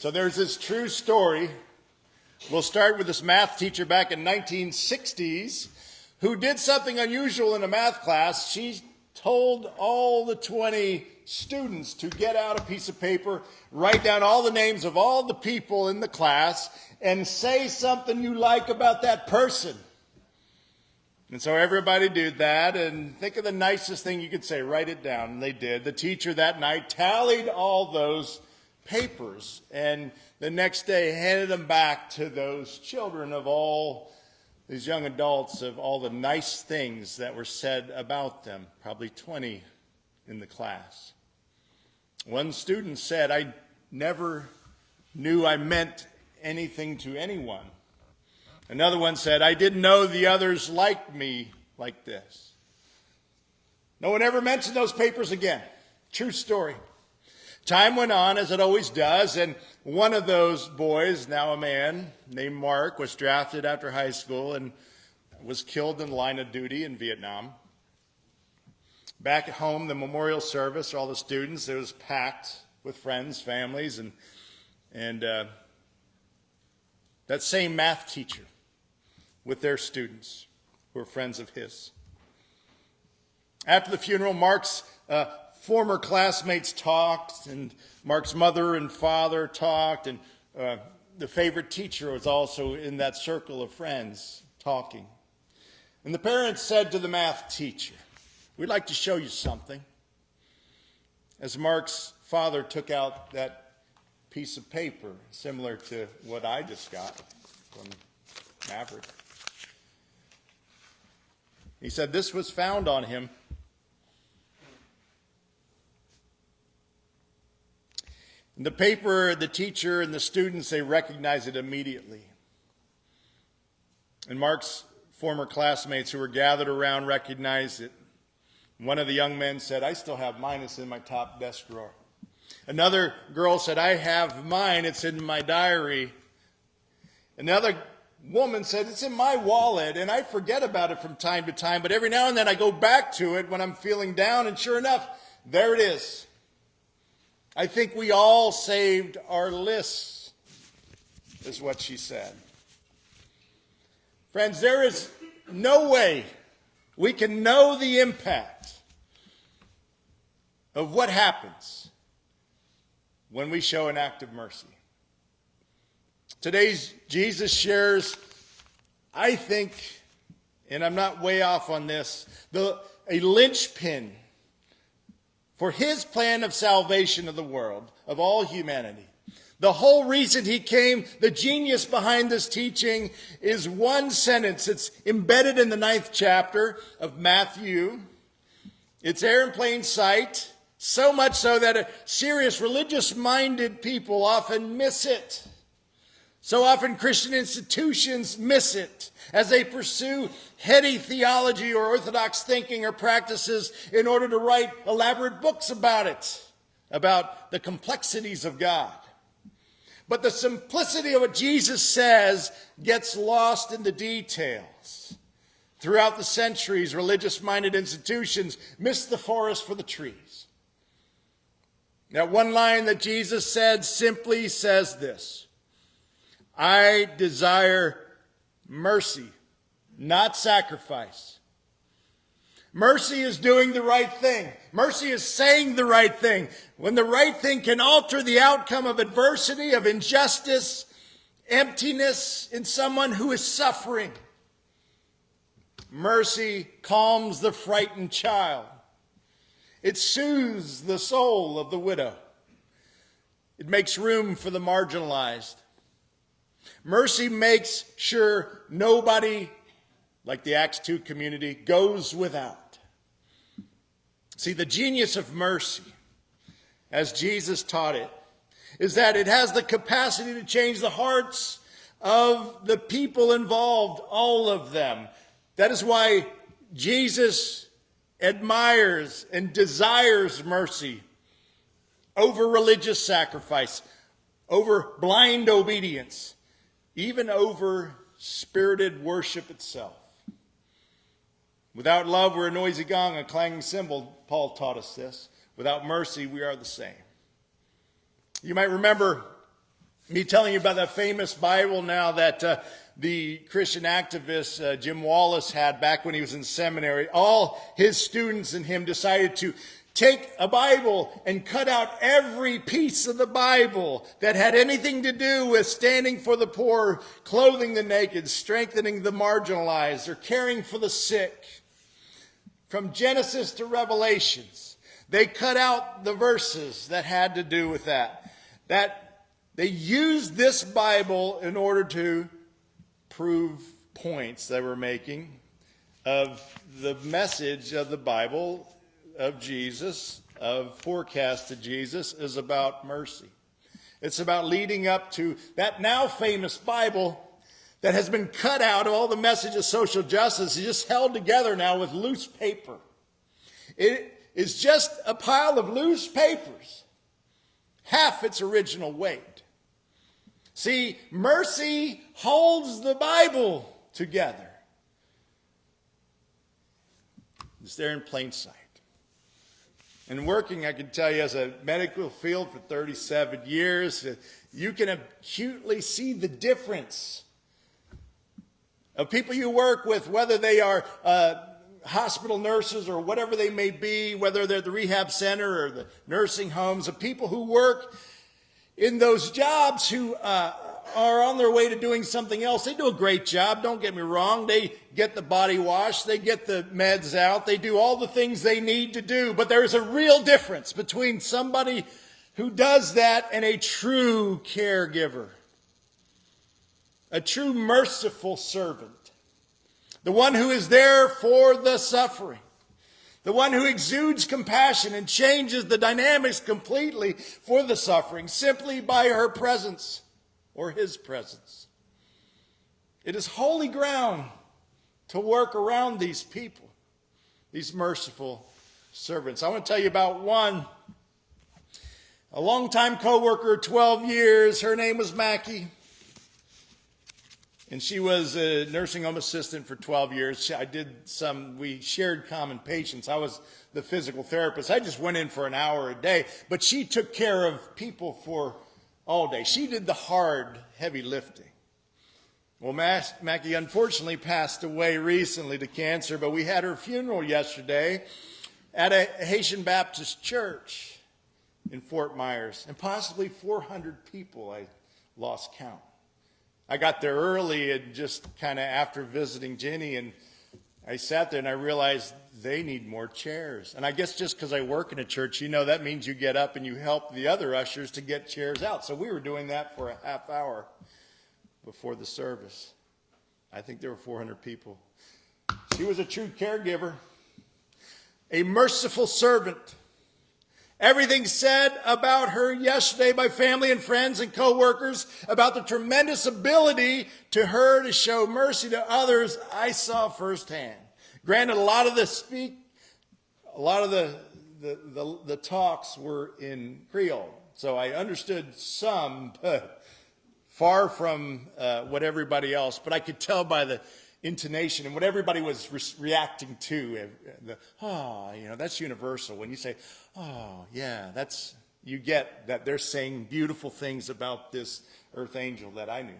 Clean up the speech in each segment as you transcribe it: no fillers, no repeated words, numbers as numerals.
So there's this true story. We'll start with this math teacher back in 1960s who did something unusual in a math class. She told all the 20 students to get out a piece of paper, write down all the names of all the people in the class, and say something you like about that person. And so everybody did that, and think of the nicest thing you could say, write it down, and they did. The teacher that night tallied all those papers, and the next day handed them back to those children of all these young adults, of all the nice things that were said about them, probably 20 in the class. One student said, "I never knew I meant anything to anyone." Another one said, "I didn't know the others liked me like this." No one ever mentioned those papers again. True story. Time went on, as it always does, and one of those boys, now a man named Mark, was drafted after high school and was killed in the line of duty in Vietnam. Back at home, the memorial service for all the students, it was packed with friends, families, and that same math teacher with their students who were friends of his. After the funeral, Mark's former classmates talked, and Mark's mother and father talked, and the favorite teacher was also in that circle of friends talking. And the parents said to the math teacher, "We'd like to show you something." As Mark's father took out that piece of paper, similar to what I just got from Maverick, he said, "This was found on him." In the paper, the teacher and the students, they recognized it immediately. And Mark's former classmates who were gathered around recognized it. One of the young men said, "I still have mine. It's in my top desk drawer." Another girl said, "I have mine. It's in my diary." Another woman said, "It's in my wallet, and I forget about it from time to time, but every now and then I go back to it when I'm feeling down, and sure enough, there it is. I think we all saved our lists," is what she said. Friends, there is no way we can know the impact of what happens when we show an act of mercy. Today's Jesus shares, I think, and I'm not way off on this, a linchpin for his plan of salvation of the world, of all humanity. The whole reason he came, the genius behind this teaching, is one sentence. It's embedded in the 9th chapter of Matthew. It's there in plain sight, so much so that serious religious-minded people often miss it. So often Christian institutions miss it as they pursue heady theology or orthodox thinking or practices in order to write elaborate books about it, about the complexities of God. But the simplicity of what Jesus says gets lost in the details. Throughout the centuries, religious-minded institutions miss the forest for the trees. That one line that Jesus said simply says this: "I desire mercy, not sacrifice." Mercy is doing the right thing. Mercy is saying the right thing. When the right thing can alter the outcome of adversity, of injustice, emptiness in someone who is suffering. Mercy calms the frightened child. It soothes the soul of the widow. It makes room for the marginalized. Mercy makes sure nobody, like the Acts 2 community, goes without. See, the genius of mercy, as Jesus taught it, is that it has the capacity to change the hearts of the people involved, all of them. That is why Jesus admires and desires mercy over religious sacrifice, over blind obedience, even over spirited worship itself. Without love, we're a noisy gong, a clanging cymbal. Paul taught us this. Without mercy, we are the same. You might remember Me telling you about that famous Bible now that the Christian activist Jim Wallace had back when he was in seminary. All his students and him decided to take a Bible and cut out every piece of the Bible that had anything to do with standing for the poor, clothing the naked, strengthening the marginalized, or caring for the sick. From Genesis to Revelations, they cut out the verses that had to do with that. They used this Bible in order to prove points they were making of the message of the Bible of Jesus, of forecast to Jesus, is about mercy. It's about leading up to that now famous Bible that has been cut out of all the message of social justice. It's just held together now with loose paper. It is just a pile of loose papers, half its original weight. See, mercy holds the Bible together. It's there in plain sight. And working, I can tell you, as a medical field for 37 years, you can acutely see the difference of people you work with, whether they are hospital nurses or whatever they may be, whether they're at the rehab center or the nursing homes, of people who work in those jobs who are on their way to doing something else. They do a great job, don't get me wrong. They get the body wash, they get the meds out, they do all the things they need to do. But there's a real difference between somebody who does that and a true caregiver, a true merciful servant, the one who is there for the suffering, the one who exudes compassion and changes the dynamics completely for the suffering simply by her presence or his presence. It is holy ground to work around these people, these merciful servants. I want to tell you about one, a longtime co-worker, 12 years. Her name was Mackie. And she was a nursing home assistant for 12 years. We shared common patients. I was the physical therapist. I just went in for an hour a day. But she took care of people for all day. She did the hard, heavy lifting. Well, Mackie unfortunately passed away recently to cancer, but we had her funeral yesterday at a Haitian Baptist church in Fort Myers. And possibly 400 people, I lost count. I got there early and just kind of after visiting Jenny, and I sat there and I realized they need more chairs. And I guess just because I work in a church, that means you get up and you help the other ushers to get chairs out. So we were doing that for a half hour before the service. I think there were 400 people. She was a true caregiver, a merciful servant. Everything said about her yesterday by family and friends and co-workers about the tremendous ability to her to show mercy to others, I saw firsthand. Granted, a lot of the talks were in Creole, so I understood some, but far from what everybody else. But I could tell by the intonation and what everybody was reacting to. That's universal. When you say, oh, yeah, you get that they're saying beautiful things about this earth angel that I knew.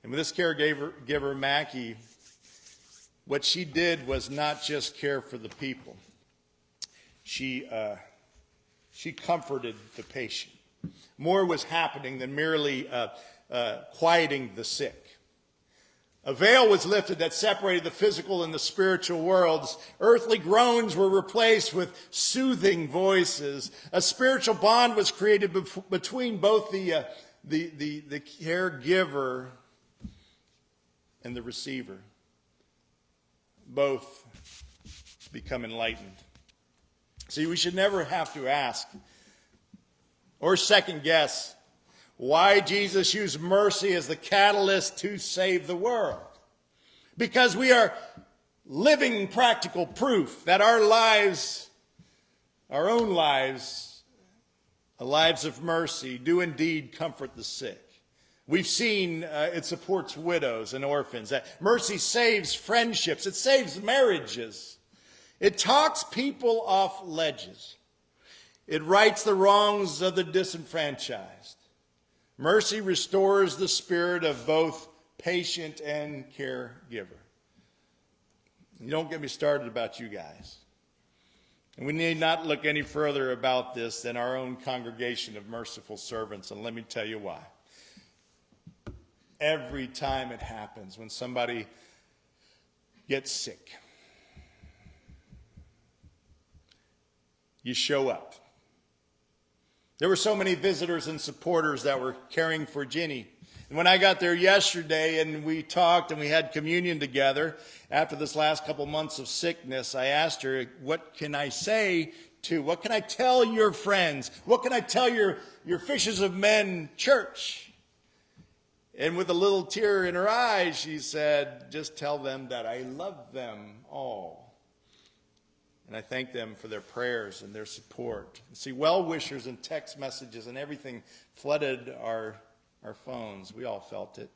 And with this caregiver, Mackie, what she did was not just care for the people. She comforted the patient. More was happening than merely quieting the sick. A veil was lifted that separated the physical and the spiritual worlds. Earthly groans were replaced with soothing voices. A spiritual bond was created between both the caregiver and the receiver. Both become enlightened. See, we should never have to ask or second guess why Jesus used mercy as the catalyst to save the world. Because we are living practical proof that our lives, our own lives, the lives of mercy, do indeed comfort the sick. We've seen it supports widows and orphans. That mercy saves friendships. It saves marriages. It talks people off ledges. It rights the wrongs of the disenfranchised. Mercy restores the spirit of both patient and caregiver. You don't get me started about you guys. And we need not look any further about this than our own congregation of merciful servants. And let me tell you why. Every time it happens, when somebody gets sick, you show up. There were so many visitors and supporters that were caring for Ginny. And when I got there yesterday and we talked and we had communion together, after this last couple months of sickness, I asked her, what can I tell your friends? What can I tell your Fishers of Men church? And with a little tear in her eyes, she said, just tell them that I love them all. And I thank them for their prayers and their support. See, well-wishers and text messages and everything flooded our phones. We all felt it.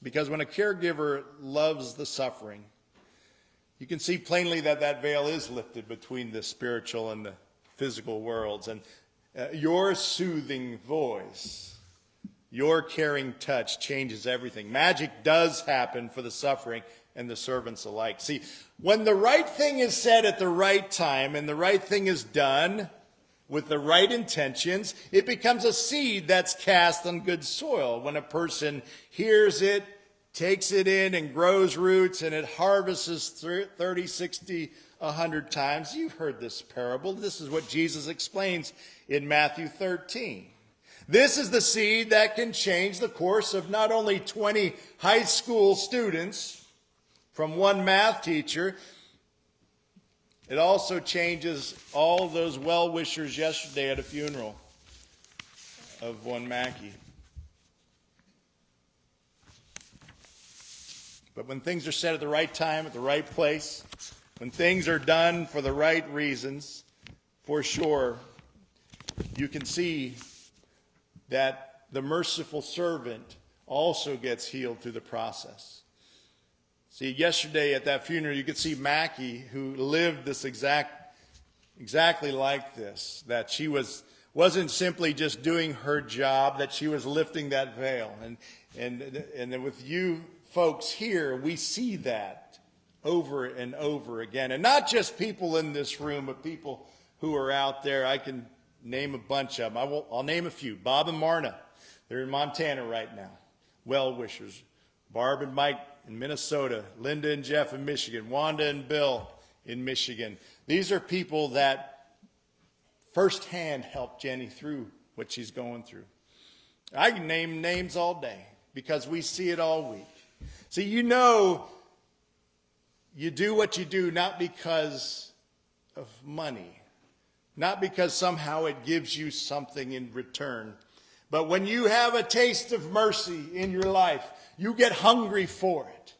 Because when a caregiver loves the suffering, you can see plainly that veil is lifted between the spiritual and the physical worlds. And your soothing voice, your caring touch changes everything. Magic does happen for the suffering and the servants alike. See, when the right thing is said at the right time and the right thing is done with the right intentions, it becomes a seed that's cast on good soil. When a person hears it, takes it in and grows roots and it harvests 30, 60, 100 times. You've heard this parable. This is what Jesus explains in Matthew 13. This is the seed that can change the course of not only 20 high school students from one math teacher, it also changes all those well-wishers yesterday at a funeral of one Mackie. But when things are said at the right time, at the right place, when things are done for the right reasons, for sure, you can see that the merciful servant also gets healed through the process. See, yesterday at that funeral, you could see Mackie, who lived this exactly like this, that she wasn't simply just doing her job, that she was lifting that veil. And with you folks here, we see that over and over again. And not just people in this room, but people who are out there. I can name a bunch of them. I'll name a few. Bob and Marna, they're in Montana right now. Well-wishers. Barb and Mike in Minnesota, Linda and Jeff in Michigan, Wanda and Bill in Michigan. These are people that firsthand helped Jenny through what she's going through. I can name names all day because we see it all week. See, you know you do what you do not because of money, not because somehow it gives you something in return, but when you have a taste of mercy in your life, you get hungry for it.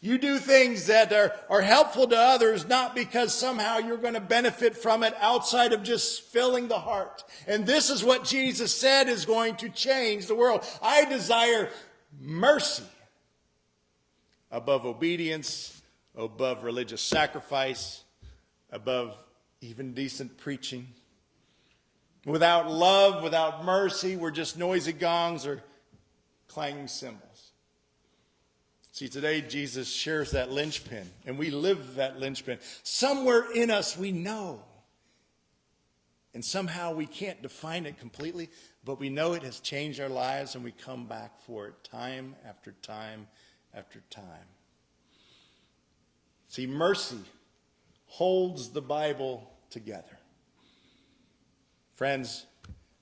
You do things that are helpful to others, not because somehow you're going to benefit from it outside of just filling the heart. And this is what Jesus said is going to change the world. I desire mercy above obedience, above religious sacrifice, above even decent preaching. Without love, without mercy, we're just noisy gongs or clanging cymbals. See, today Jesus shares that linchpin, and we live that linchpin. Somewhere in us we know, and somehow we can't define it completely, but we know it has changed our lives, and we come back for it time after time after time. See, mercy holds the Bible together. Friends,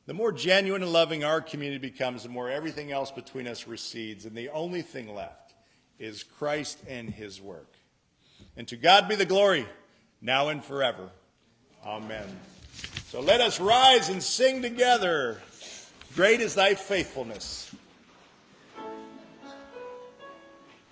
the more genuine and loving our community becomes, the more everything else between us recedes, and the only thing left is Christ and his work. And to God be the glory, now and forever. Amen. So let us rise and sing together. Great is thy faithfulness.